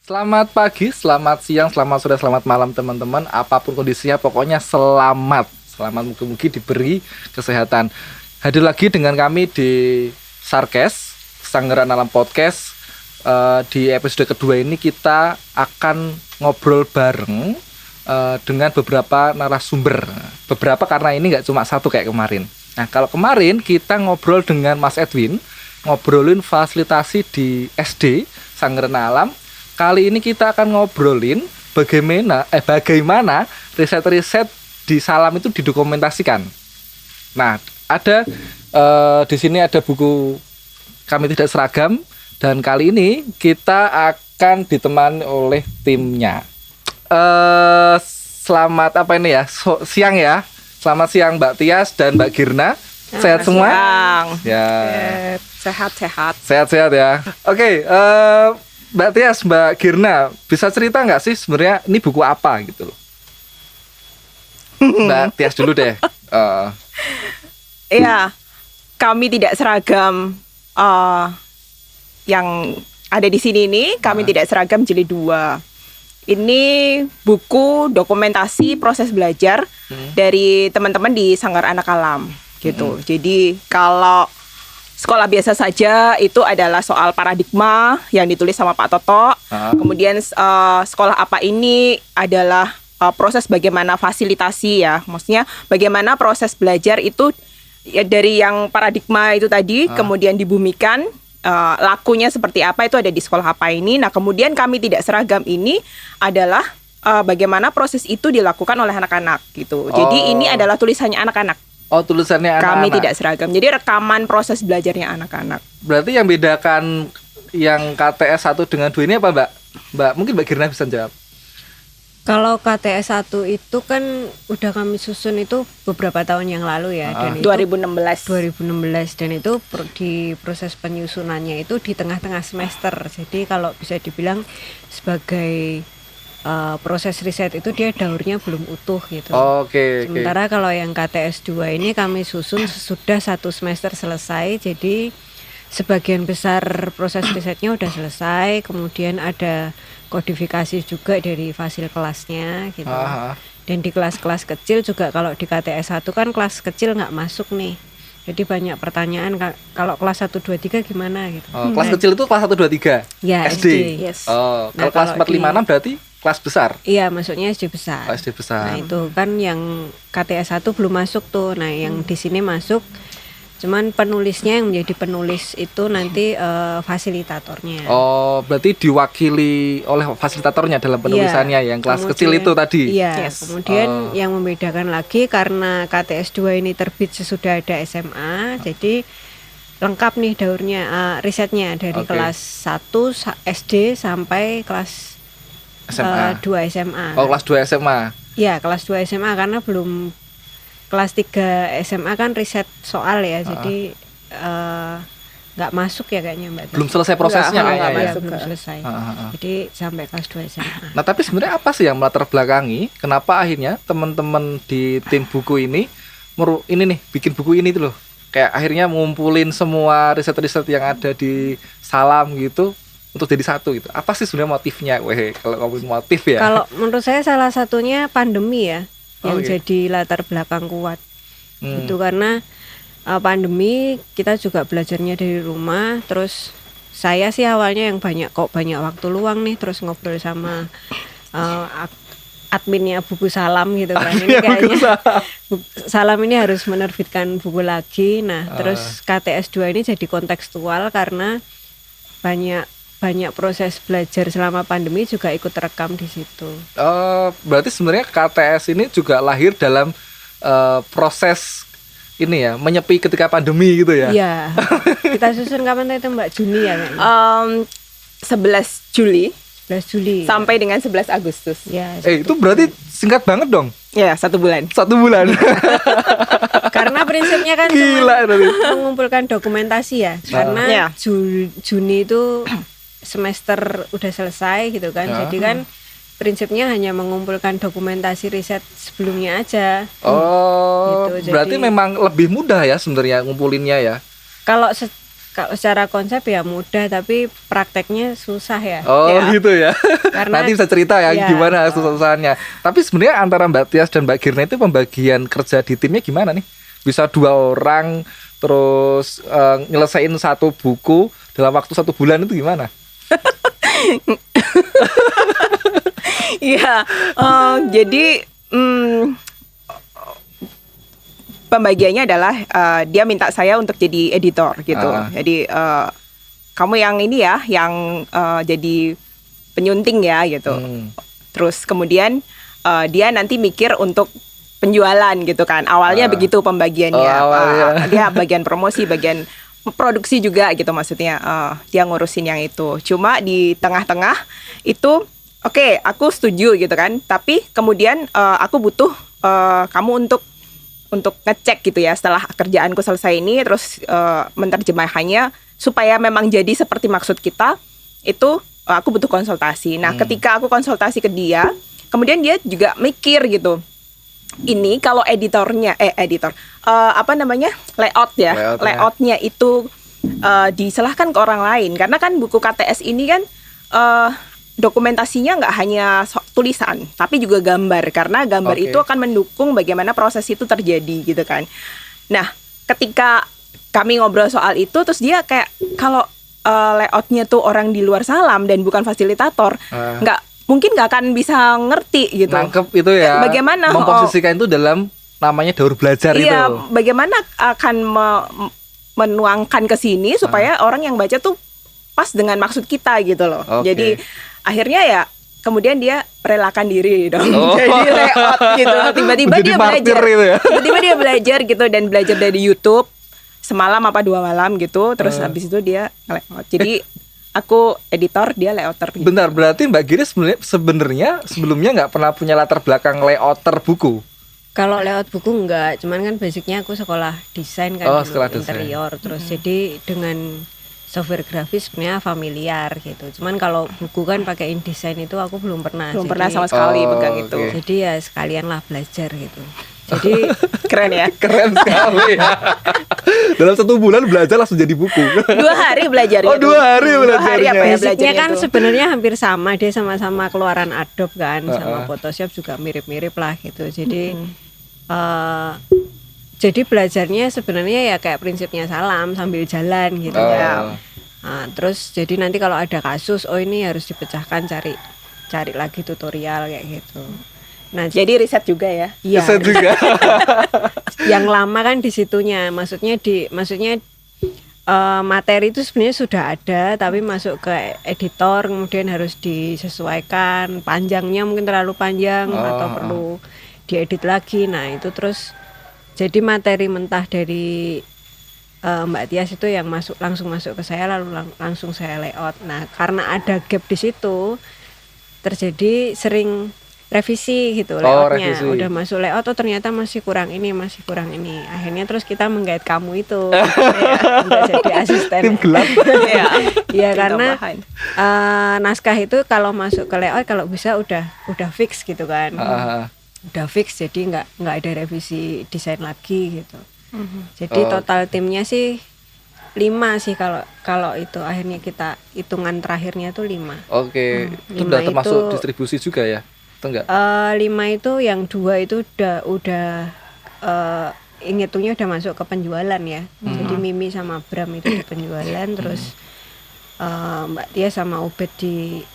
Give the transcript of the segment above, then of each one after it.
Selamat pagi, selamat siang, selamat sore, selamat malam teman-teman. Apapun kondisinya, pokoknya selamat. Selamat mugi-mugi diberi kesehatan. Hadir lagi dengan kami di Sarkes, Sanggeran Alam Podcast. Di episode kedua ini kita akan ngobrol bareng dengan beberapa narasumber. Beberapa karena ini nggak cuma satu kayak kemarin. Nah, kalau kemarin kita ngobrol dengan Mas Edwin, ngobrolin fasilitasi di SD Sanggeran Alam. Kali ini kita akan ngobrolin bagaimana riset-riset di Salam itu didokumentasikan. Nah, ada di sini ada buku Kami Tidak Seragam, dan kali ini kita akan ditemani oleh timnya. Selamat apa ini ya? Siang ya. Selamat siang Mbak Tias dan Mbak Girna. Sehat semua? Siang. Ya. Sehat-sehat. Sehat-sehat ya. Oke, Mbak Tias, Mbak Girna, bisa cerita nggak sih sebenarnya ini buku apa gitu loh? Mbak Tias dulu deh. Iya, Kami Tidak Seragam yang ada di sini ini, Kami Tidak Seragam Jilid 2. Ini buku dokumentasi proses belajar dari teman-teman di Sanggar Anak Alam gitu. Jadi kalau sekolah biasa saja itu adalah soal paradigma yang ditulis sama Pak Toto. Kemudian sekolah apa ini adalah proses bagaimana fasilitasi ya. Maksudnya bagaimana proses belajar itu ya, dari yang paradigma itu tadi kemudian dibumikan, lakunya seperti apa itu ada di sekolah apa ini. Nah, kemudian Kami Tidak Seragam ini adalah bagaimana proses itu dilakukan oleh anak-anak gitu. Jadi ini adalah tulisannya anak-anak. Oh, tulisannya anak-anak. Kami Tidak Seragam. Jadi rekaman proses belajarnya anak-anak. Berarti yang bedakan yang KTS 1 dengan 2 ini apa, Mbak? Mbak, mungkin Mbak Girna bisa jawab. Kalau KTS 1 itu kan udah kami susun itu beberapa tahun yang lalu ya, dan itu 2016 dan itu di proses penyusunannya itu di tengah-tengah semester. Jadi kalau bisa dibilang sebagai proses riset itu dia daurnya belum utuh gitu. Oke. Sementara kalau yang KTS 2 ini kami susun sudah 1 semester selesai. Jadi sebagian besar proses risetnya udah selesai. Kemudian ada kodifikasi juga dari fasil kelasnya gitu. Dan di kelas-kelas kecil juga, kalau di KTS 1 kan kelas kecil nggak masuk nih. Jadi banyak pertanyaan, kalau kelas 1, 2, 3 gimana gitu. Kelas kecil itu kelas 1, 2, 3? Ya, SD? Yes. Kalau kelas 4, 5, 6 berarti kelas besar? Iya, maksudnya SD besar. SD besar. Nah, itu kan yang KTS 1 belum masuk tuh. Nah, yang di sini masuk. Cuman penulisnya yang menjadi penulis itu nanti fasilitatornya. Oh, berarti diwakili oleh fasilitatornya dalam penulisannya yang kelas kecil itu tadi? Iya, Yes. kemudian yang membedakan lagi karena KTS 2 ini terbit sesudah ada SMA, jadi lengkap nih daurnya, risetnya dari kelas 1 SD sampai kelas SMA. 2 SMA. Oh, kelas 2 SMA. Iya, kelas 2 SMA karena belum kelas 3 SMA kan riset soal ya. Jadi nggak masuk ya kayaknya Mbak. Belum selesai prosesnya Nggak kayaknya ya. masuk. Belum selesai. Jadi sampai kelas 2 SMA. Nah, tapi sebenarnya apa sih yang melatar belakangi kenapa akhirnya teman-teman di tim buku ini bikin buku ini tuh loh. Kayak akhirnya ngumpulin semua riset-riset yang ada di Salam gitu untuk jadi satu gitu. Apa sih sebenarnya motifnya? Kalau ngomongin motif ya. Kalau menurut saya salah satunya pandemi ya, yang jadi latar belakang kuat. Itu karena pandemi kita juga belajarnya dari rumah. Terus saya sih awalnya yang banyak waktu luang nih, terus ngobrol sama adminnya buku Salam gitu kan. Ini kayaknya Salam ini harus menerbitkan buku lagi. Nah, terus KTS 2 ini jadi kontekstual karena banyak proses belajar selama pandemi juga ikut rekam di situ. Berarti sebenarnya KTS ini juga lahir dalam proses ini ya, menyepi ketika pandemi gitu ya? Iya. Kita susun kapan itu Mbak, Juni ya kayaknya? 11 Juli 11 Juli sampai dengan 11 Agustus. Ya, itu berarti singkat banget dong? Ya, 1 bulan. 1 bulan. Karena prinsipnya kan Gila, mengumpulkan dokumentasi ya. Karena Juni itu semester udah selesai gitu kan. Jadi kan prinsipnya hanya mengumpulkan dokumentasi riset sebelumnya aja. Oh, gitu. berarti Jadi, memang lebih mudah ya sebenarnya ngumpulinnya ya. Kalau kalau secara konsep ya mudah tapi prakteknya susah ya. Oh Ya. gitu ya. Karena- Nanti bisa cerita ya Ya. gimana susah-susahnya. Tapi sebenarnya antara Mbak Tias dan Mbak Girna itu pembagian kerja di timnya gimana nih? Bisa 2 orang terus nyelesain satu buku dalam waktu 1 bulan itu gimana? Iya, jadi pembagiannya adalah dia minta saya untuk jadi editor gitu. Jadi kamu yang ini ya, yang jadi penyunting ya gitu. Terus kemudian dia nanti mikir untuk penjualan gitu kan. Awalnya begitu pembagiannya. Awalnya. Dia bagian promosi, bagian produksi juga gitu maksudnya. Dia ngurusin yang itu. Cuma di tengah-tengah itu oke, aku setuju gitu kan. Tapi kemudian aku butuh kamu untuk ngecek gitu ya setelah kerjaanku selesai ini, terus menerjemahkannya supaya memang jadi seperti maksud kita. Itu aku butuh konsultasi. Nah, ketika aku konsultasi ke dia, kemudian dia juga mikir gitu. Ini kalau apa namanya, layout ya, layoutnya itu diserahkan ke orang lain, karena kan buku KTS ini kan dokumentasinya nggak hanya tulisan, tapi juga gambar, karena gambar itu akan mendukung bagaimana proses itu terjadi gitu kan. Nah, ketika kami ngobrol soal itu, terus dia kayak kalau layoutnya tuh orang di luar Salam dan bukan fasilitator, mungkin nggak akan bisa ngerti gitu. Nangkep itu ya. Bagaimana memposisikan itu dalam namanya daur belajar itu. Iya, bagaimana akan menuangkan ke sini supaya orang yang baca tuh pas dengan maksud kita gitu loh. Jadi akhirnya ya kemudian dia relakan diri dong. Jadi layout gitu. Tiba-tiba dia belajar. Gitu ya? Tiba-tiba dia belajar gitu, dan belajar dari YouTube semalam apa 2 malam gitu. Terus habis itu dia layout. Jadi aku editor, dia layouter. Gitu. Bentar, berarti Mbak Giri sebenarnya sebelumnya nggak pernah punya latar belakang layouter buku? Kalau layout buku enggak, cuman kan basicnya aku sekolah desain kan, dulu, sekolah interior terus jadi dengan software grafis sebenarnya familiar gitu. Cuman kalau buku kan pakai InDesign itu aku belum pernah. Belum pernah sama sekali pegang itu. Jadi ya sekalian lah belajar gitu. Jadi keren ya. Keren sekali ya. Dalam 1 bulan belajar langsung jadi buku. 2 hari belajarnya. Oh, 2 hari belajarnya. 2 hari apa ya basicnya belajarnya kan tuh? sebenarnya hampir sama, dia sama-sama keluaran Adobe kan, sama Photoshop juga mirip-mirip lah gitu. Jadi jadi belajarnya sebenarnya ya kayak prinsipnya Salam, sambil jalan gitu ya. Nah, terus jadi nanti kalau ada kasus, oh ini harus dipecahkan, cari lagi tutorial kayak gitu. Nah, jadi riset juga ya. iya, Riset juga. yang lama kan di situnya, maksudnya materi itu sebenarnya sudah ada, tapi masuk ke editor kemudian harus disesuaikan, panjangnya mungkin terlalu panjang atau perlu diedit lagi. Nah itu terus jadi materi mentah dari Mbak Tias itu yang langsung masuk ke saya, lalu langsung saya layout. Nah karena ada gap di situ, terjadi sering revisi gitu layoutnya. Udah masuk layout, oh ternyata masih kurang ini. Akhirnya terus kita menggait kamu itu ya, untuk jadi asisten. Tim gelap. Ya karena naskah itu kalau masuk ke layout kalau bisa udah fix gitu kan. Udah fix, jadi nggak ada revisi desain lagi gitu. Jadi total timnya sih 5 sih kalau itu akhirnya kita hitungan terakhirnya tuh 5. Oke. Itu udah termasuk distribusi juga ya? Atau enggak? 5 itu yang 2 itu udah ngitungnya udah masuk ke penjualan ya. Jadi Mimi sama Bram itu di penjualan, terus Mbak Tia sama Ubed di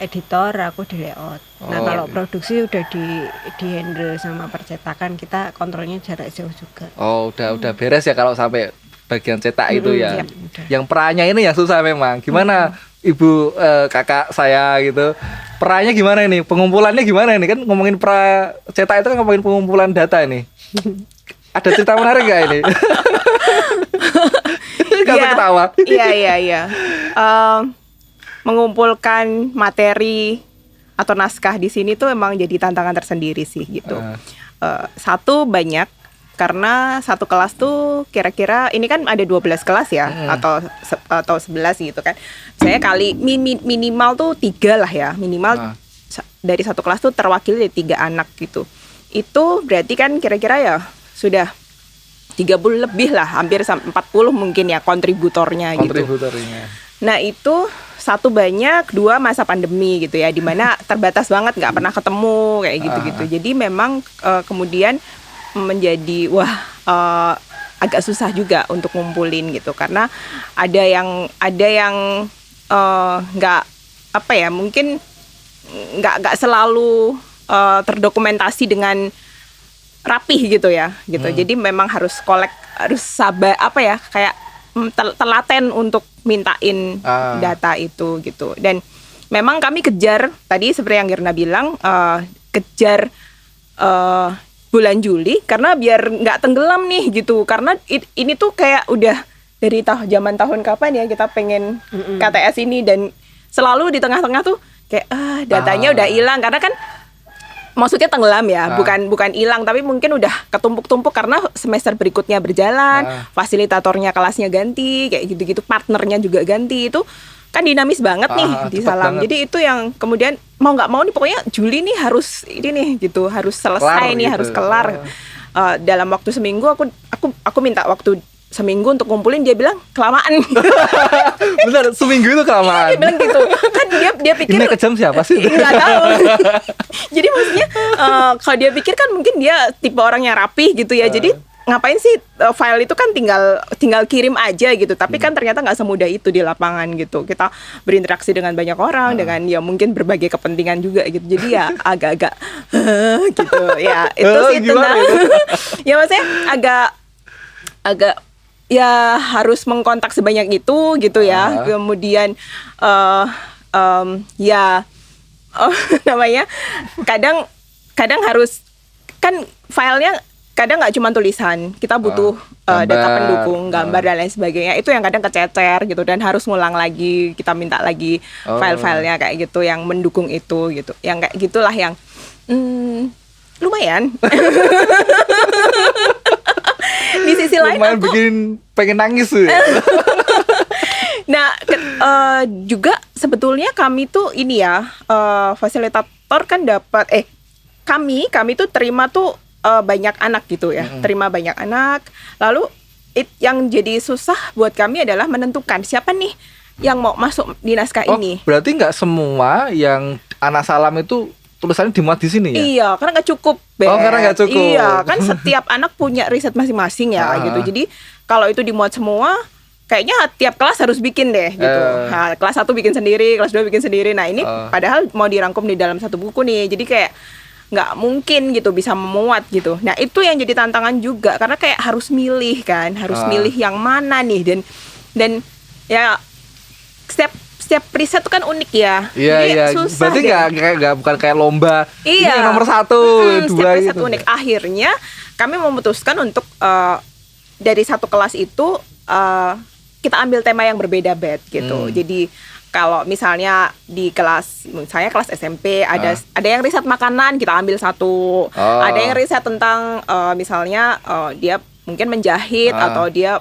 editor, aku di layout. Nah kalau produksi udah di handle sama percetakan, kita kontrolnya jarak jauh juga. Oh udah beres ya kalau sampai bagian cetak itu ya. Iya, yang perannya ini yang susah memang. Gimana ibu kakak saya gitu, perannya gimana ini, pengumpulannya gimana ini, kan ngomongin pra cetak itu kan ngomongin pengumpulan data ini. Ada cerita menarik gak ini? Kamu ketawa. Iya. Mengumpulkan materi atau naskah di sini tuh emang jadi tantangan tersendiri sih gitu. Satu, banyak, karena satu kelas tuh kira-kira ini kan ada 12 kelas ya, atau 11 gitu kan. Saya kali minimal tuh 3 lah ya, minimal dari satu kelas tuh terwakili dari 3 anak gitu. Itu berarti kan kira-kira ya sudah 30 lebih lah, hampir 40 mungkin ya kontributornya gitu. Kontributornya. Nah itu satu banyak, dua masa pandemi gitu ya, dimana terbatas banget, nggak pernah ketemu kayak gitu-gitu. Jadi memang kemudian menjadi agak susah juga untuk ngumpulin gitu, karena ada yang nggak apa ya, mungkin nggak selalu terdokumentasi dengan rapih gitu ya gitu. Jadi memang harus harus sabar apa ya, kayak telaten untuk mintain data itu gitu. Dan memang kami kejar tadi seperti yang Girna bilang, kejar bulan Juli karena biar nggak tenggelam nih gitu, karena ini tuh kayak udah dari zaman tahun kapan ya kita pengen KTS ini, dan selalu di tengah-tengah tuh kayak datanya udah hilang, karena kan maksudnya tenggelam ya, bukan hilang, tapi mungkin udah ketumpuk-tumpuk karena semester berikutnya berjalan, fasilitatornya kelasnya ganti, kayak gitu-gitu, partnernya juga ganti, itu kan dinamis banget nih di Salam. Banget. Jadi itu yang kemudian mau nggak mau nih pokoknya Juli nih harus ini nih gitu, harus selesai nih, gitu. Harus kelar. Dalam waktu seminggu aku minta waktu seminggu untuk ngumpulin, dia bilang kelamaan. Bener, seminggu itu kelamaan. Dia bilang gitu. Kan dia pikir ini kejam siapa sih? Nggak tahu. Jadi maksudnya kalau dia pikir kan mungkin dia tipe orang yang rapih gitu ya. Jadi ngapain sih file itu kan tinggal kirim aja gitu. Tapi kan ternyata nggak semudah itu di lapangan gitu. Kita berinteraksi dengan banyak orang, dengan ya mungkin berbagai kepentingan juga gitu. Jadi ya agak-agak gitu. Ya itu sih tentang ya maksudnya agak ya harus mengkontak sebanyak itu gitu ya. Kemudian namanya kadang harus kan filenya kadang nggak cuma tulisan, kita butuh data pendukung, gambar dan lain sebagainya. Itu yang kadang kececer gitu, dan harus ngulang lagi, kita minta lagi file-filenya kayak gitu yang mendukung itu gitu. Yang kayak gitulah yang lumayan. Di sisi lain lumayan bikin pengen nangis tuh. Nah, juga sebetulnya kami tuh ini ya, fasilitator kan dapat kami tuh terima tuh banyak anak gitu ya, terima banyak anak. Lalu yang jadi susah buat kami adalah menentukan siapa nih yang mau masuk di naskah ini. Berarti nggak semua yang anak Salam itu tulisannya dimuat di sini ya? Iya, karena nggak cukup. Karena nggak cukup. Iya, kan setiap anak punya riset masing-masing ya gitu. Jadi kalau itu dimuat semua, kayaknya tiap kelas harus bikin deh gitu. Nah, kelas 1 bikin sendiri, kelas 2 bikin sendiri. Nah ini padahal mau dirangkum di dalam satu buku nih. Jadi kayak nggak mungkin gitu bisa memuat gitu. Nah itu yang jadi tantangan juga, karena kayak harus milih kan, harus milih yang mana nih, dan ya setiap riset itu kan unik ya. Iya. Susah. Berarti nggak bukan kayak lomba. Iya. Ini yang nomor 1, 2 setiap riset gitu. unik. Akhirnya kami memutuskan untuk dari satu kelas itu kita ambil tema yang berbeda gitu. Jadi kalau misalnya di kelas SMP ada yang riset makanan, kita ambil satu. Ada yang riset tentang misalnya dia mungkin menjahit atau dia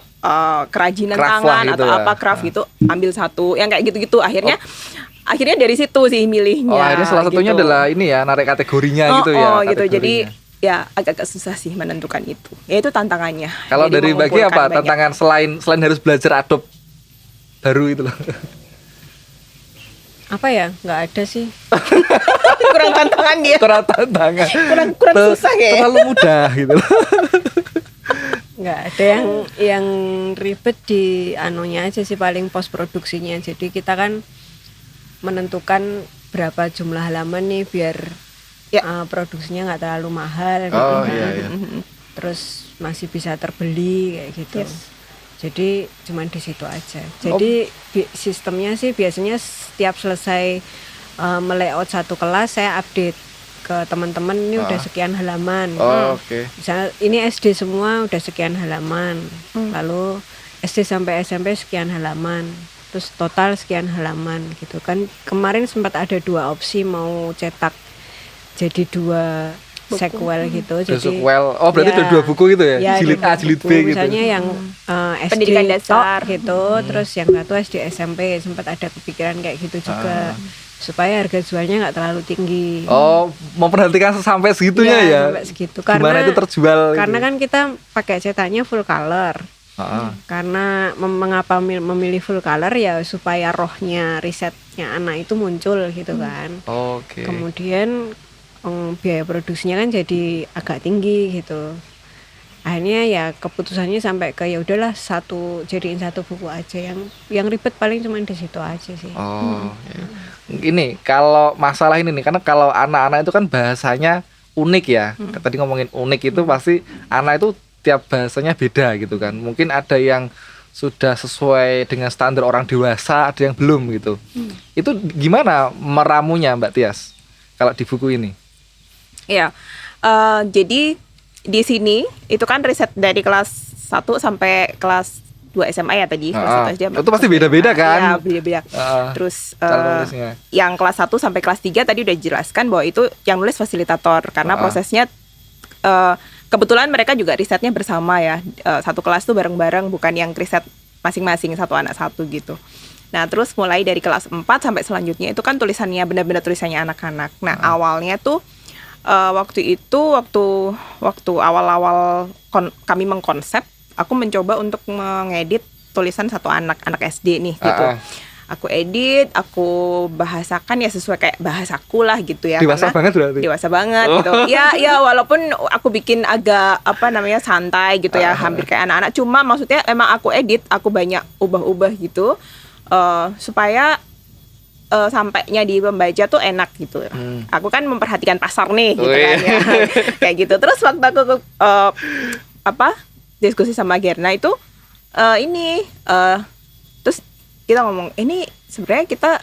kerajinan craft tangan gitu atau ya. apa craft gitu, ambil satu. Yang kayak gitu-gitu akhirnya dari situ sih milihnya. Akhirnya salah satunya gitu. adalah ini ya, narik kategorinya gitu ya. Gitu. Jadi ya agak susah sih menentukan itu. Ya itu tantangannya. Kalau dari bagi apa banyak tantangan selain harus belajar Adobe baru itu loh. Apa ya? Nggak ada sih. Kurang tantangan dia. Kurang tantangan. Kurang susah ya. Terlalu mudah gitu loh. Nggak ada yang ribet di anunya aja sih, paling post produksinya. Jadi kita kan menentukan berapa jumlah halaman nih biar produksinya nggak terlalu mahal gitu kan. Iya. Terus masih bisa terbeli kayak gitu. Yes. Jadi cuman di situ aja. Jadi sistemnya sih biasanya setiap selesai melayout satu kelas saya update ke teman-teman, ini udah sekian halaman. Misalnya ini SD semua udah sekian halaman. Lalu SD sampai SMP sekian halaman. Terus total sekian halaman gitu kan. Kemarin sempat ada 2 opsi mau cetak jadi 2 sequel gitu. The Jadi sequel. Oh, berarti ya, ada 2 buku gitu ya? ya, Jilid ada A, jilid buku. B gitu. Misalnya yang SD Pendidikan dasar. tok gitu, terus yang satu SD SMP, sempat ada kepikiran kayak gitu juga. Supaya harga jualnya nggak terlalu tinggi. Oh, memperhatikan sampai segitunya Iya, ya? sampai segitu. Gimana itu terjual? Karena gitu? kan kita pakai cetaknya full color. Karena mengapa memilih full color ya supaya rohnya risetnya anak itu muncul gitu kan. Oke. Kemudian biaya produksinya kan jadi agak tinggi gitu. Akhirnya ya keputusannya sampai ke ya udahlah jadiin satu buku aja, yang ribet paling cuma di situ aja sih. Oh, ya. Ini kalau masalah ini nih, karena kalau anak-anak itu kan bahasanya unik ya. Tadi ngomongin unik itu pasti anak itu tiap bahasanya beda gitu kan. Mungkin ada yang sudah sesuai dengan standar orang dewasa, ada yang belum gitu. Itu gimana meramunya Mbak Tias kalau di buku ini? Iya. Jadi di sini itu kan riset dari kelas 1 sampai kelas 2 SMA ya tadi. Kelas 1 SD itu pasti beda-beda kan? Iya, beda-beda. Terus cara nulisnya. yang kelas 1 sampai kelas 3 tadi udah dijelaskan bahwa itu yang nulis fasilitator karena prosesnya kebetulan mereka juga risetnya bersama ya. Satu kelas tuh bareng-bareng, bukan yang riset masing-masing satu anak satu gitu. Nah, terus mulai dari kelas 4 sampai selanjutnya itu kan tulisannya benar-benar tulisannya anak-anak. Nah, awalnya tuh waktu awal-awal kami mengkonsep, aku mencoba untuk mengedit tulisan satu anak SD nih gitu. Aku edit, aku bahasakan ya sesuai kayak bahasaku lah gitu ya. Dewasa banget berarti. Dewasa banget gitu. Ya walaupun aku bikin agak santai gitu ya, hampir kayak anak-anak. Cuma maksudnya emang aku edit, aku banyak ubah-ubah gitu supaya sampainya di pembaca tuh enak gitu. Aku kan memperhatikan pasar nih gitu kan ya. Kayak gitu. Terus waktu aku diskusi sama Gerna itu terus kita ngomong, ini sebenarnya kita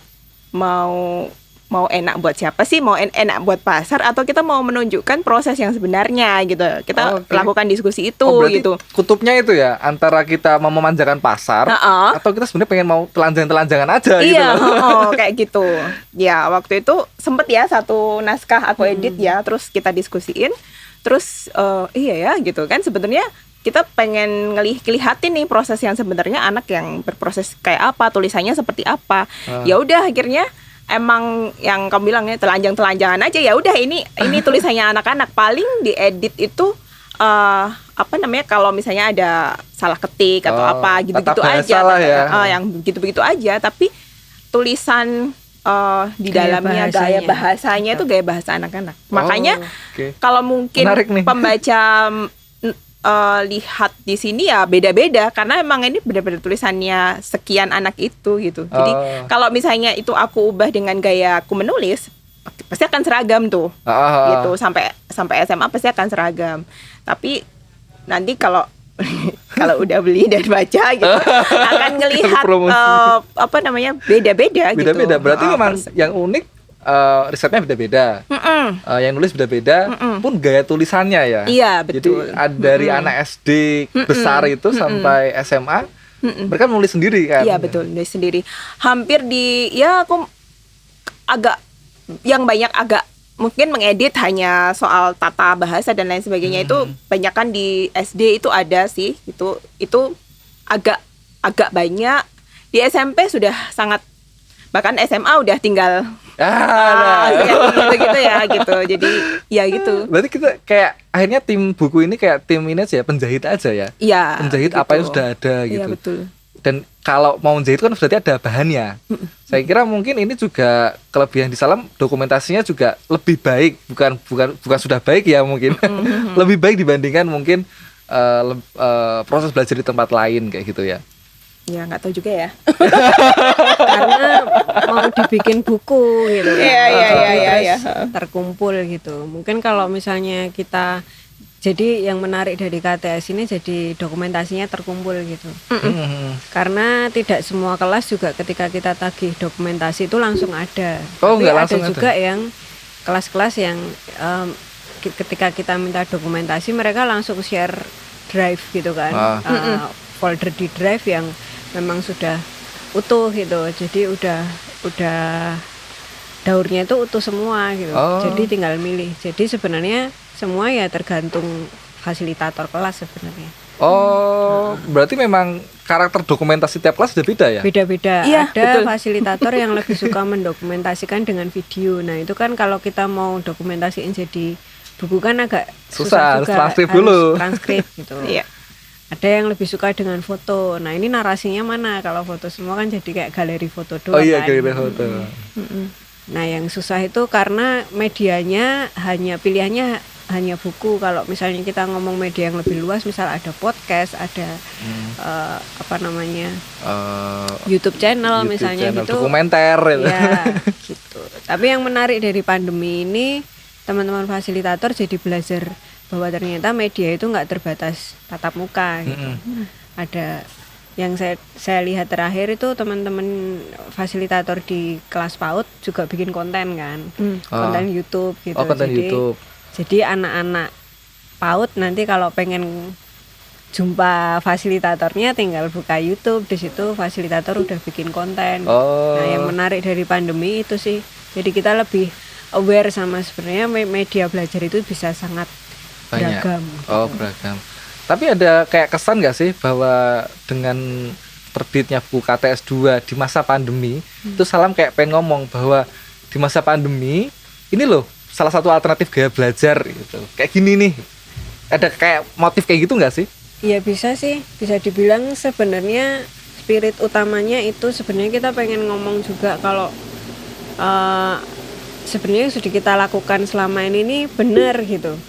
mau enak buat siapa sih? Mau enak buat pasar atau kita mau menunjukkan proses yang sebenarnya gitu. Kita lakukan diskusi itu gitu. Kutubnya itu ya, antara kita mau memanjakan pasar atau kita sebenarnya pengen mau telanjang-telanjangan aja gitu. Iya, kayak gitu. Ya, waktu itu sempet ya satu naskah aku edit ya, terus kita diskusiin. Terus iya ya gitu kan, sebenarnya kita pengen ngelihatin nih proses yang sebenarnya anak yang berproses kayak apa, tulisannya seperti apa. Ya udah akhirnya emang yang kamu bilangnya telanjang-telanjangan aja, ya udah ini tulisannya anak-anak. Paling diedit itu kalau misalnya ada salah ketik atau apa gitu-gitu aja ya. Yang begitu-begitu aja, tapi tulisan di dalamnya gaya bahasanya itu gaya bahasa anak-anak. Makanya kalau mungkin pembaca lihat di sini ya beda-beda karena emang ini benar-benar tulisannya sekian anak itu gitu. Jadi kalau misalnya itu aku ubah dengan gaya aku menulis, pasti akan seragam tuh. Gitu sampai SMA pasti akan seragam. Tapi nanti kalau udah beli dan baca gitu akan ngelihat beda-beda gitu. Beda-beda. Berarti memang yang unik risetnya beda-beda, yang nulis beda-beda, pun gaya tulisannya ya. Iya betul. Jadi dari anak SD besar itu sampai SMA, mereka nulis sendiri kan? Iya betul, nulis sendiri. Hampir aku agak mungkin mengedit hanya soal tata bahasa dan lain sebagainya itu banyakan di SD itu ada sih, itu agak banyak. Di SMP sudah sangat, bahkan SMA udah tinggal gitu ya gitu. Jadi ya gitu. Berarti kita kayak akhirnya tim buku ini kayak tim ini aja ya, penjahit aja ya. Iya. Penjahit gitu. Apa yang sudah ada gitu. Iya betul. Dan kalau mau menjahit kan berarti ada bahannya. Saya kira mungkin ini juga kelebihan di Salam, dokumentasinya juga lebih baik, bukan sudah baik ya mungkin. Lebih baik dibandingkan mungkin proses belajar di tempat lain kayak gitu ya. Ya nggak tahu juga ya. Karena mau dibikin buku gitu. Iya. Terkumpul gitu. Mungkin kalau misalnya kita, jadi yang menarik dari KTS ini jadi dokumentasinya terkumpul gitu. Karena tidak semua kelas juga ketika kita tagih dokumentasi itu langsung ada. Tapi ada juga yang kelas-kelas yang ketika kita minta dokumentasi mereka langsung share drive gitu kan. Folder di drive yang memang sudah utuh gitu. Jadi udah daurnya itu utuh semua gitu. Oh. Jadi tinggal milih. Jadi sebenarnya semua ya tergantung fasilitator kelas sebenarnya. Oh, berarti memang karakter dokumentasi tiap kelas beda ya? Beda-beda. Iya, Ada betul. fasilitator yang lebih suka mendokumentasikan dengan video. Nah, itu kan kalau kita mau dokumentasiin jadi buku kan agak Susah, susah harus juga. transkrip dulu. Transkrip gitu. Iya. Ada yang lebih suka dengan foto. Nah, ini narasinya mana? Kalau foto semua kan jadi kayak galeri foto Oh doang iya, kan. kayak foto. Nah, yang susah itu karena medianya pilihannya hanya buku. Kalau misalnya kita ngomong media yang lebih luas, misal ada podcast, ada YouTube channel YouTube misalnya channel, gitu. dokumenter gitu. Ya, gitu. Tapi yang menarik dari pandemi ini, teman-teman fasilitator jadi belajar bahwa ternyata media itu nggak terbatas tatap muka gitu. Ada yang saya lihat terakhir itu teman-teman fasilitator di kelas PAUD juga bikin konten kan. Konten YouTube gitu. Oh, konten YouTube. Jadi anak-anak PAUD nanti kalau pengen jumpa fasilitatornya tinggal buka YouTube, di situ fasilitator udah bikin konten. Oh. Nah, yang menarik dari pandemi itu sih. Jadi kita lebih aware sama sebenarnya media belajar itu bisa sangat Banyak. beragam. Oh, beragam. Tapi ada kayak kesan nggak sih bahwa dengan terbitnya buku KTS 2 di masa pandemi, itu Salam kayak pengen ngomong bahwa di masa pandemi ini loh salah satu alternatif gaya belajar gitu. Kayak gini nih. Ada kayak motif kayak gitu nggak sih? Iya bisa sih, bisa dibilang sebenarnya spirit utamanya itu sebenarnya kita pengen ngomong juga kalau sebenarnya yang sudah kita lakukan selama ini nih benar gitu,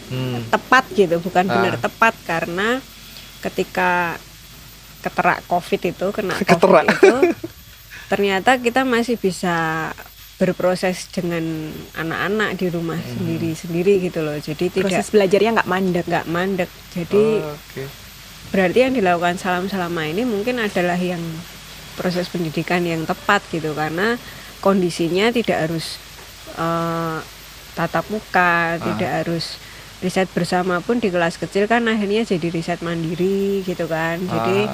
tepat gitu, bukan benar tepat karena ketika keterak COVID itu kena COVID itu ternyata kita masih bisa berproses dengan anak-anak di rumah sendiri-sendiri gitu loh. Jadi Proses belajarnya nggak mandek. Jadi Oke. berarti yang dilakukan Salam selama ini mungkin adalah yang proses pendidikan yang tepat gitu karena kondisinya tidak harus tatap muka, tidak harus riset bersama pun di kelas kecil kan akhirnya jadi riset mandiri gitu kan. Jadi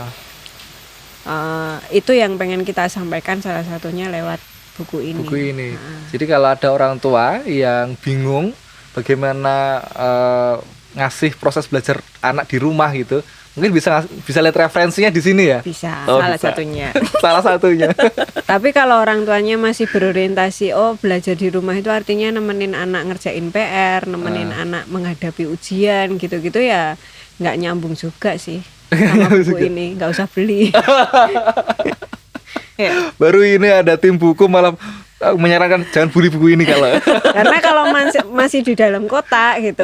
itu yang pengen kita sampaikan salah satunya lewat buku ini. Jadi kalau ada orang tua yang bingung bagaimana ngasih proses belajar anak di rumah gitu, mungkin bisa lihat referensinya di sini ya. Bisa. Salah satunya. Salah satunya. Tapi kalau orang tuanya masih berorientasi belajar di rumah itu artinya nemenin anak ngerjain PR, nemenin anak menghadapi ujian gitu-gitu ya nggak nyambung juga sih sama buku ini, nggak usah beli. Ya. Baru ini ada tim buku malah menyarankan jangan beli buku ini kalau. Karena kalau masih di dalam kota gitu,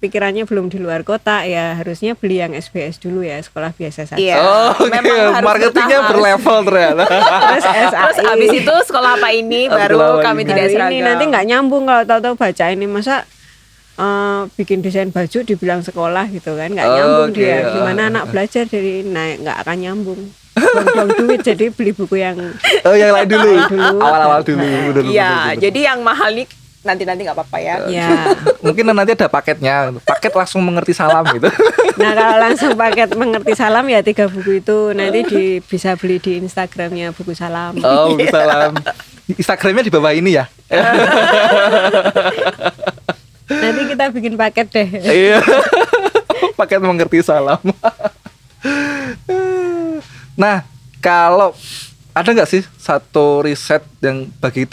pikirannya belum di luar kota ya harusnya beli yang SBS dulu ya, sekolah biasa saja. Iya. Oke. Memang harus Marketingnya bertahap. berlevel ternyata. Terus Terus SAI. abis itu sekolah apa ini baru Sekolah apa kami ini? tidak Hari seragam. ini nanti nggak nyambung kalau tahu-tahu baca ini masa bikin desain baju dibilang sekolah gitu kan nggak nyambung Oke, dia. Gimana anak belajar dari nggak akan nyambung. Buang duit jadi beli buku yang Yang lain dulu. Awal-awal dulu. Bener, Iya, bener. jadi yang mahal nih nanti nggak apa-apa ya. ya. Mungkin nanti ada paketnya. Paket langsung mengerti Salam gitu. Nah kalau langsung paket mengerti Salam ya 3 buku itu nanti bisa beli di Instagramnya buku Salam. Oh, Salam. Instagramnya di bawah ini ya. Nanti kita bikin paket deh. Iya. Paket mengerti Salam. Nah, kalau ada nggak sih satu riset yang bagi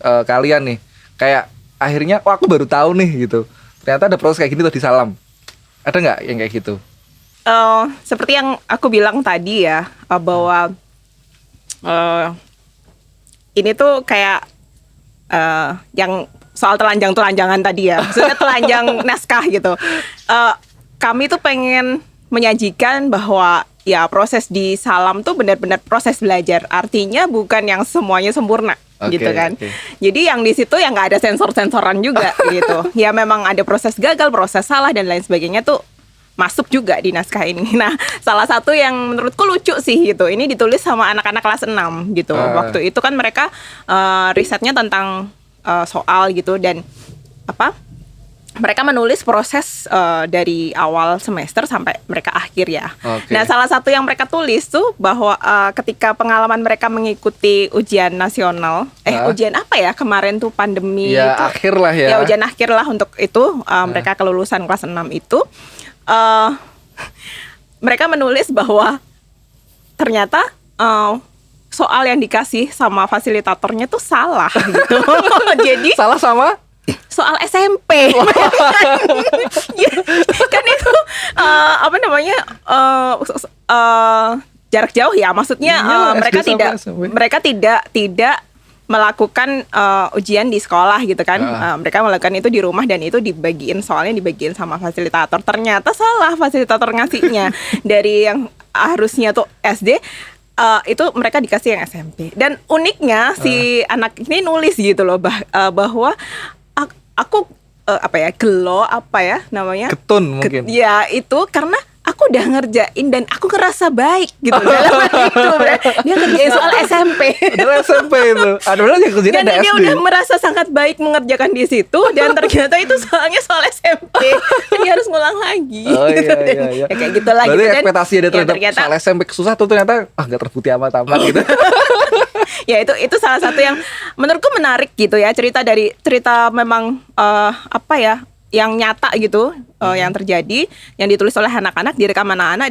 kalian nih kayak akhirnya aku baru tahu nih gitu. Ternyata ada proses kayak gini tuh di Salam. Ada nggak yang kayak gitu? Seperti yang aku bilang tadi ya, bahwa ini tuh kayak yang soal telanjang-telanjangan tadi ya, maksudnya telanjang naskah gitu. Kami tuh pengen menyajikan bahwa ya proses di Salam tuh benar-benar proses belajar, artinya bukan yang semuanya sempurna. Oke, gitu kan. oke. Jadi yang di situ yang nggak ada sensor-sensoran juga gitu. Ya memang ada proses gagal, proses salah dan lain sebagainya tuh masuk juga di naskah ini. Nah, salah satu yang menurutku lucu sih gitu. Ini ditulis sama anak-anak kelas 6 gitu. Waktu itu kan mereka risetnya tentang soal gitu dan mereka menulis proses dari awal semester sampai mereka akhir ya. Oke. Nah, salah satu yang mereka tulis tuh bahwa ketika pengalaman mereka mengikuti ujian nasional, ujian apa ya kemarin tuh pandemi Ya, itu, akhir lah ya. ya ujian akhir lah untuk itu mereka kelulusan kelas 6 itu, mereka menulis bahwa ternyata soal yang dikasih sama fasilitatornya tuh salah gitu. Jadi Salah sama? soal SMP. Kan itu apa namanya jarak jauh ya, maksudnya Iyalah, mereka SD sama tidak SMP. melakukan ujian di sekolah gitu kan. Mereka melakukan itu di rumah dan itu soalnya dibagiin sama fasilitator. Ternyata salah fasilitator ngasihnya. Dari yang harusnya tuh SD, itu mereka dikasih yang SMP. Dan uniknya si anak ini nulis gitu loh bahwa aku gelo Ketun mungkin. ya itu karena aku udah ngerjain dan aku ngerasa baik gitu dalam hal itu. Dia kerjain soal SMP. Adalah SMP itu. Adalah yang kerjanya Dan ada dia SD. udah merasa sangat baik mengerjakan di situ dan ternyata itu soalnya soal SMP. Dan dia harus ngulang lagi. Oh gitu. iya, Dan iya. ya kayak gitulah Berarti gitu. Dan ekspektasi dia ya terhadap soal SMP susah tuh ternyata nggak terbukti amat-amat gitu. ya itu salah satu yang menurutku menarik gitu ya, cerita memang yang nyata gitu, yang terjadi, yang ditulis oleh anak-anak, direkam anak-anak,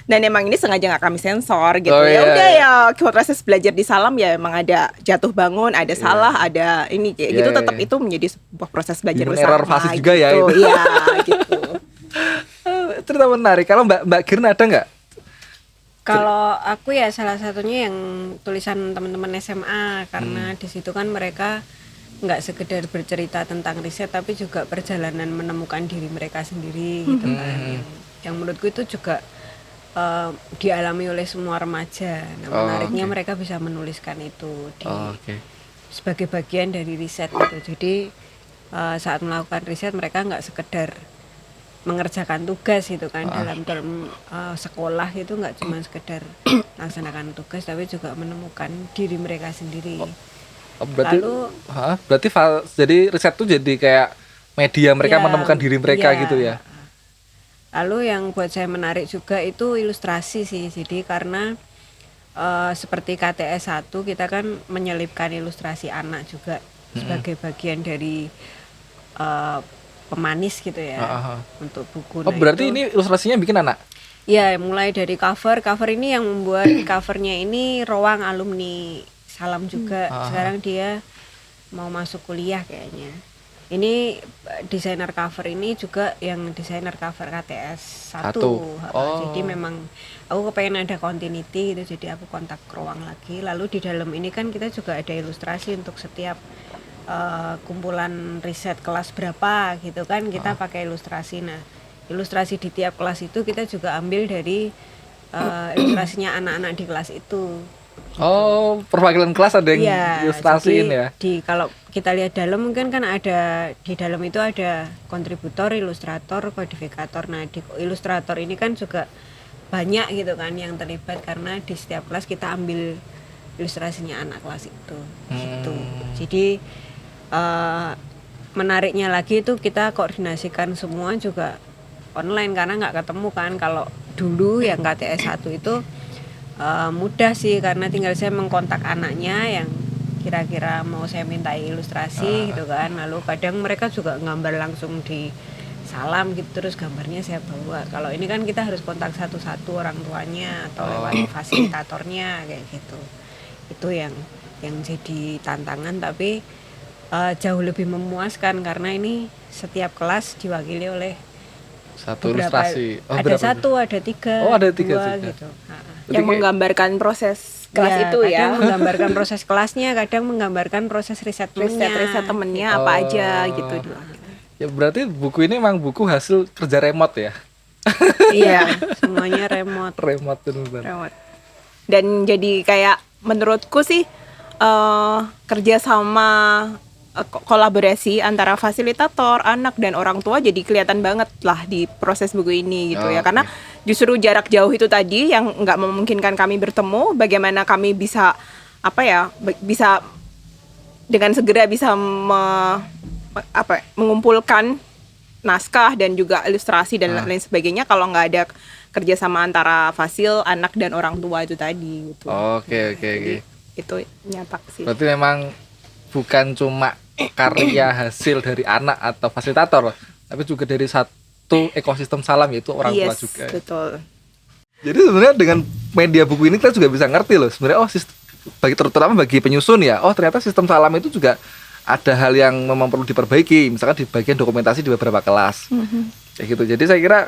dan emang ini sengaja nggak kami sensor gitu. Oh, Ya iya, udah iya. ya proses belajar di Salam ya emang ada jatuh bangun, ada salah, ada ini kayak Iya, gitu, iya, tetap iya. itu menjadi sebuah proses belajar Human bersama error fasis juga ya gitu. itu. Iya gitu. Cerita menarik. Kalau Mbak Girna ada nggak? Kalau aku ya salah satunya yang tulisan teman-teman SMA, karena di situ kan mereka nggak sekedar bercerita tentang riset tapi juga perjalanan menemukan diri mereka sendiri gitu kan. Yang menurutku itu juga dialami oleh semua remaja. Nah, menariknya oke. mereka bisa menuliskan itu Oke. sebagai bagian dari riset gitu. Jadi saat melakukan riset mereka nggak sekedar mengerjakan tugas gitu kan dalam term sekolah itu nggak cuma sekedar laksanakan tugas tapi juga menemukan diri mereka sendiri. Oh, berarti, Lalu- jadi riset tuh jadi kayak media mereka Ya, menemukan diri mereka iya. gitu ya. Lalu yang buat saya menarik juga itu ilustrasi sih. Jadi karena seperti KTS 1 kita kan menyelipkan ilustrasi anak juga sebagai bagian dari pemanis gitu ya untuk buku. Oh, Nah, berarti itu- ini ilustrasinya bikin anak? ya mulai dari cover ini yang membuat covernya ini Roang alumni Salam juga. Sekarang dia mau masuk kuliah kayaknya. Ini desainer cover ini juga yang desainer cover KTS 1. Satu. Oh. Jadi memang aku kepengen ada continuity gitu, jadi aku kontak Roang lagi. Lalu di dalam ini kan kita juga ada ilustrasi untuk setiap kumpulan riset kelas berapa gitu kan, kita pakai ilustrasi. Nah, ilustrasi di tiap kelas itu kita juga ambil dari ilustrasinya anak-anak di kelas itu. Oh, perwakilan kelas ada yang Iya, ilustrasiin jadi ya. kalau kita lihat dalam mungkin kan ada di dalam itu ada kontributor, ilustrator, kodifikator. Nah, di ilustrator ini kan juga banyak gitu kan yang terlibat karena di setiap kelas kita ambil ilustrasinya anak kelas itu gitu. Jadi menariknya lagi itu kita koordinasikan semua juga online karena nggak ketemu kan. Kalau dulu yang KTS 1 itu mudah sih karena tinggal saya mengkontak anaknya yang kira-kira mau saya mintai ilustrasi gitu kan. Lalu kadang mereka juga gambar langsung di Salam gitu, terus gambarnya saya bawa. Kalau ini kan kita harus kontak satu-satu orang tuanya atau lewat fasilitatornya kayak gitu. Itu yang jadi tantangan, tapi jauh lebih memuaskan karena ini setiap kelas diwakili oleh Satu beberapa, ilustrasi. Oh, ada berapa? satu, ada tiga, Oh, ada tiga dua, juga. gitu. Yang menggambarkan proses kelas Ya, itu ya. kadang menggambarkan proses kelasnya, kadang menggambarkan proses riset riset temennya apa aja gitu. Ya berarti buku ini memang buku hasil kerja remote ya. Iya, semuanya remote. Remote benar. Rawat. Dan jadi kayak menurutku sih kerja sama kolaborasi antara fasilitator, anak dan orang tua jadi kelihatan banget lah di proses buku ini gitu ya. Karena justru jarak jauh itu tadi yang nggak memungkinkan kami bertemu, bagaimana kami bisa bisa dengan segera bisa mengumpulkan naskah dan juga ilustrasi dan lain sebagainya kalau nggak ada kerjasama antara fasil, anak dan orang tua itu tadi gitu. Oke. Itu nyatak sih. Berarti memang bukan cuma karya hasil dari anak atau fasilitator, tapi juga dari satu ekosistem salam, yaitu orang tua juga. Betul. Jadi sebenarnya dengan media buku ini kita juga bisa ngerti loh sebenarnya terutama bagi penyusun ya. Oh, ternyata sistem salam itu juga ada hal yang memang perlu diperbaiki, misalkan di bagian dokumentasi di beberapa kelas. Kayak gitu. Jadi saya kira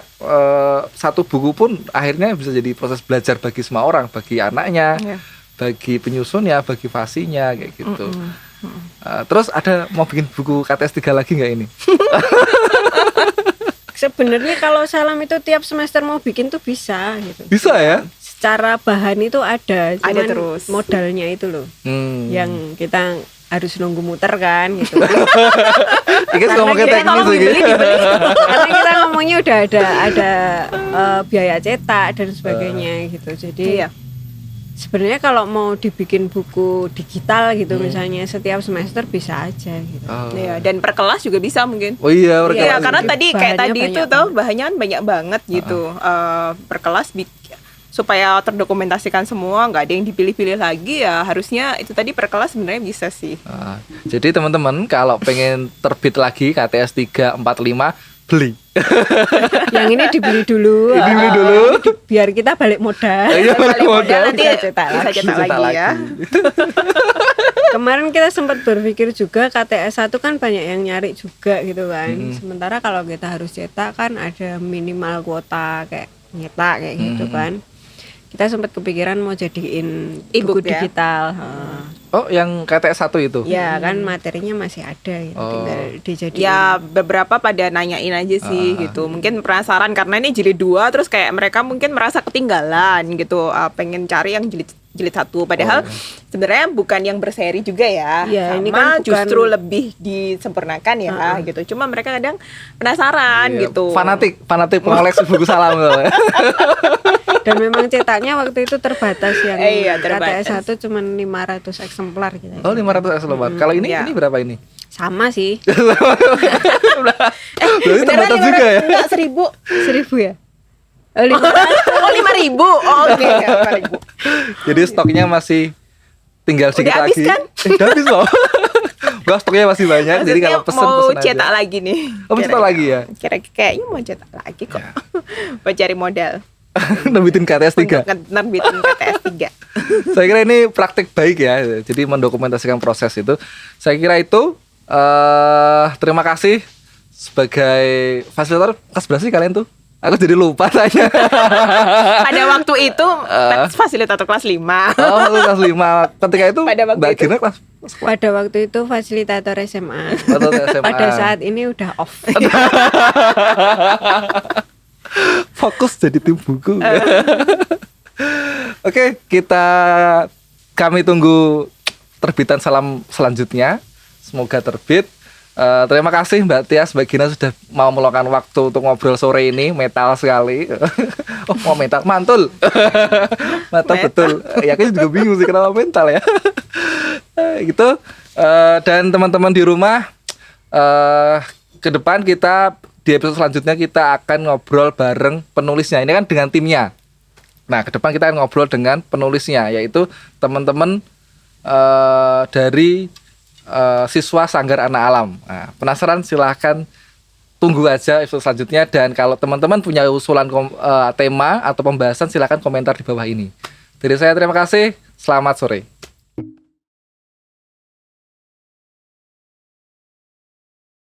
satu buku pun akhirnya bisa jadi proses belajar bagi semua orang, bagi anaknya, bagi penyusunnya, bagi fasinya kayak gitu. Terus ada mau bikin buku KTS 3 lagi nggak ini? Sebenarnya kalau salam itu tiap semester mau bikin tuh bisa gitu. Bisa ya? Secara bahan itu ada, cuman terus. modalnya itu loh. Yang kita harus nunggu muter kan gitu. Ngomong kayak teknis lagi. Karena kita ngomongnya udah ada biaya cetak dan sebagainya gitu. Jadi sebenarnya kalau mau dibikin buku digital gitu misalnya setiap semester bisa aja gitu. Iya, dan per kelas juga bisa mungkin. Oh iya, per Iya, kelas. karena tadi kayak Bahannya tadi itu banyak tuh bahannya kan banyak banget gitu. Per kelas supaya terdokumentasikan semua, nggak ada yang dipilih-pilih lagi ya, harusnya itu tadi per kelas sebenarnya bisa sih. Jadi teman-teman kalau pengen terbit lagi KTS 345 beli. Yang ini dibeli dulu. Dibeli dulu. Biar kita balik modal. Iya, balik modal. Nanti Bisa cetak bisa cetak lagi ya. Kemarin kita sempat berpikir juga KTS 1 kan banyak yang nyari juga gitu kan. Sementara kalau kita harus cetak kan ada minimal kuota kayak nyetak kayak gitu kan. Kita sempat kepikiran mau jadiin E-book buku ya? digital. Oh, yang KTS 1 itu? Ya kan materinya masih ada gitu. Tinggal dijadiin. Ya beberapa pada nanyain aja sih gitu. Mungkin penasaran karena ini jilid 2 terus kayak mereka mungkin merasa ketinggalan gitu. Pengen cari yang jilid 1. Padahal sebenarnya bukan yang berseri juga ya. Ya, Sama ini kan bukan- justru lebih disempurnakan ya gitu. Cuma mereka kadang penasaran Iya, gitu. Fanatik pengoleksi buku salam gitu. Dan memang cetaknya waktu itu terbatas yang Iya, terbatas. KTS 1 cuma 500 eksemplar gitu. Oh, 500 lembar. Kalau ini Iya. ini berapa ini? Sama sih. Berarti terbatas juga ya? Enggak 1000. 1000 ya? Oh 5.000. Oh oke 5.000. Jadi stoknya masih tinggal sedikit Udah habis lagi. kan? Udah habis loh. Wah, stoknya masih banyak. Jadi Maksudnya kalau pesen mau aja. cetak lagi nih. Oh, mau cetak lagi ya? Kayaknya mau cetak lagi kok. Mau cari modal. Nembitin KTS 3. Untuk nerbitin KTS 3. Saya kira ini praktik baik ya. Jadi mendokumentasikan proses itu. Saya kira itu terima kasih sebagai fasilitator. Kelas berapa sih kalian tuh? Aku jadi lupa tanya. Pada waktu itu fasilitator kelas 5. Oh, lu kelas 5. Ketika itu Pada waktu Mbak itu. Gina kelas Pada waktu itu fasilitator SMA. atau SMA? Pada saat ini udah off. Fokus jadi tim buku. Oke, kami tunggu terbitan salam selanjutnya. Semoga terbit. Terima kasih Mbak Tias, Mbak Gina sudah mau meluangkan waktu untuk ngobrol sore ini. Metal sekali. Oh, mau mental, mantul. Mantul betul. Ya, aku juga bingung sih kenapa mental ya. Gitu. Dan teman-teman di rumah, ke depan kita di episode selanjutnya kita akan ngobrol bareng penulisnya. Ini kan dengan timnya. Nah, ke depan kita akan ngobrol dengan penulisnya, yaitu teman-teman dari siswa Sanggar Anak Alam. Nah, penasaran silahkan tunggu aja episode selanjutnya. Dan kalau teman-teman punya usulan tema atau pembahasan silahkan komentar di bawah ini. Dari saya terima kasih, selamat sore.